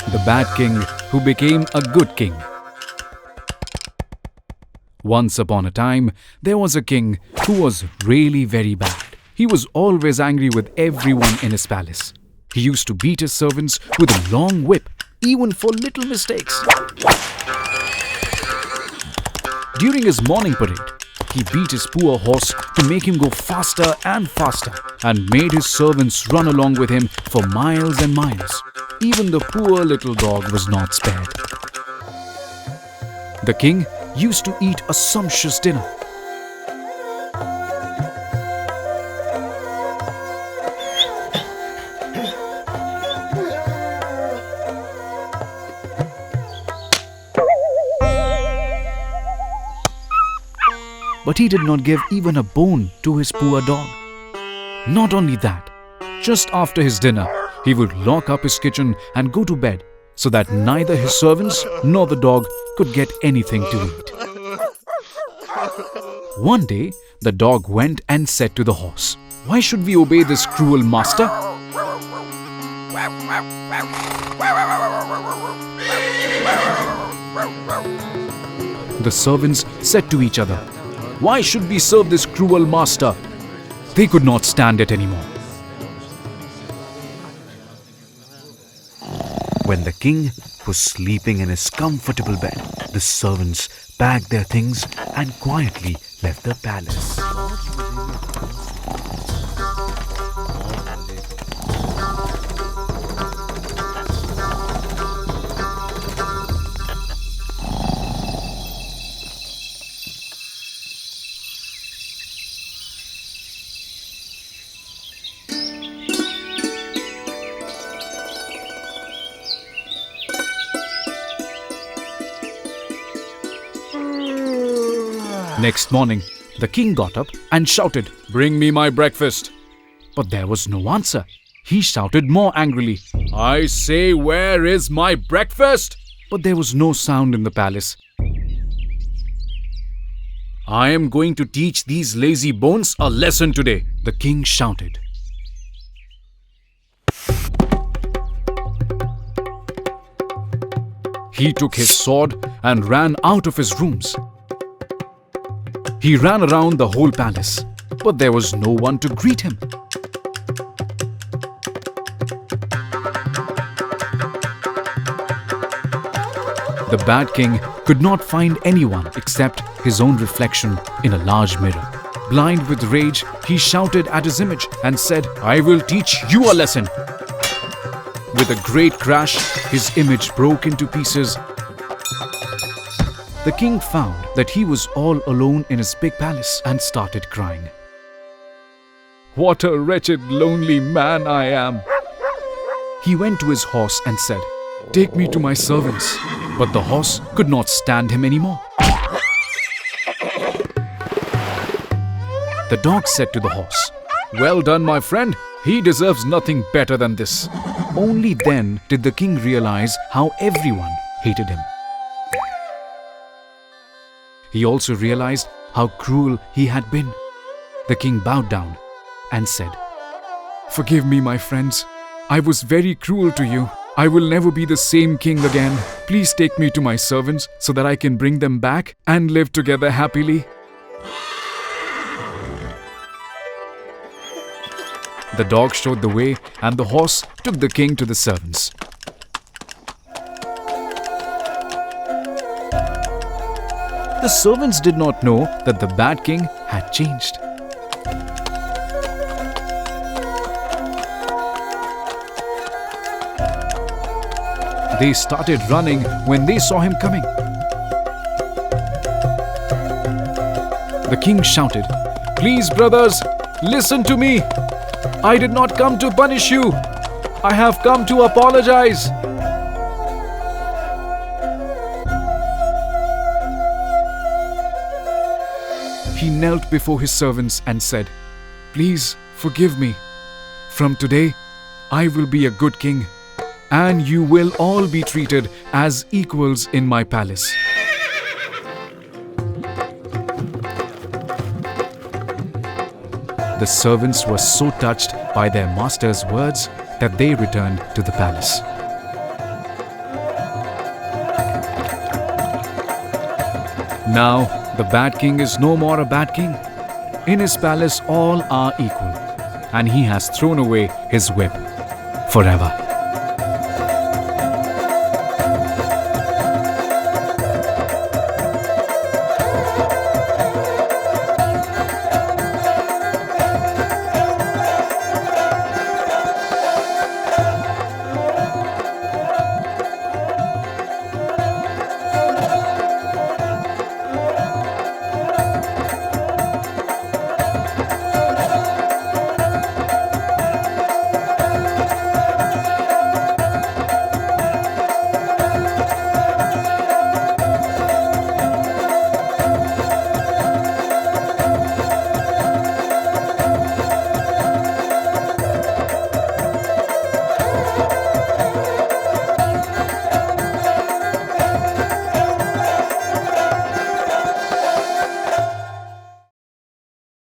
The bad king who became a good king. Once upon a time, there was a king who was really very bad. He was always angry with everyone in his palace. He used to beat his servants with a long whip, even for little mistakes. During his morning parade, he beat his poor horse to make him go faster and faster and made his servants run along with him for miles and miles. Even the poor little dog was not spared. The king used to eat a sumptuous dinner. But he did not give even a bone to his poor dog. Not only that, just after his dinner, he would lock up his kitchen and go to bed so that neither his servants nor the dog could get anything to eat. One day, the dog went and said to the horse, "Why should we obey this cruel master?" The servants said to each other, "Why should we serve this cruel master?" They could not stand it anymore. When the king was sleeping in his comfortable bed, the servants packed their things and quietly left the palace. Next morning, the king got up and shouted, "Bring me my breakfast." But there was no answer. He shouted more angrily, "I say, where is my breakfast?" But there was no sound in the palace. "I am going to teach these lazy bones a lesson today," the king shouted. He took his sword and ran out of his rooms. He ran around the whole palace, but there was no one to greet him. The bad king could not find anyone except his own reflection in a large mirror. Blind with rage, he shouted at his image and said, "I will teach you a lesson." With a great crash, his image broke into pieces. The king found that he was all alone in his big palace and started crying. "What a wretched, lonely man I am." He went to his horse and said, "Take me to my servants." But the horse could not stand him anymore. The dog said to the horse, "Well done, my friend. He deserves nothing better than this." Only then did the king realize how everyone hated him. He also realized how cruel he had been. The king bowed down and said, "Forgive me, my friends. I was very cruel to you. I will never be the same king again. Please take me to my servants so that I can bring them back and live together happily." The dog showed the way and the horse took the king to the servants. The servants did not know that the bad king had changed. They started running when they saw him coming. The king shouted, "Please, brothers, listen to me. I did not come to punish you. I have come to apologize. He knelt before his servants and said, "Please forgive me. From today, I will be a good king, and you will all be treated as equals in my palace." The servants were so touched by their master's words that they returned to the palace. Now, the bad king is no more a bad king. In his palace, all are equal, and he has thrown away his whip forever.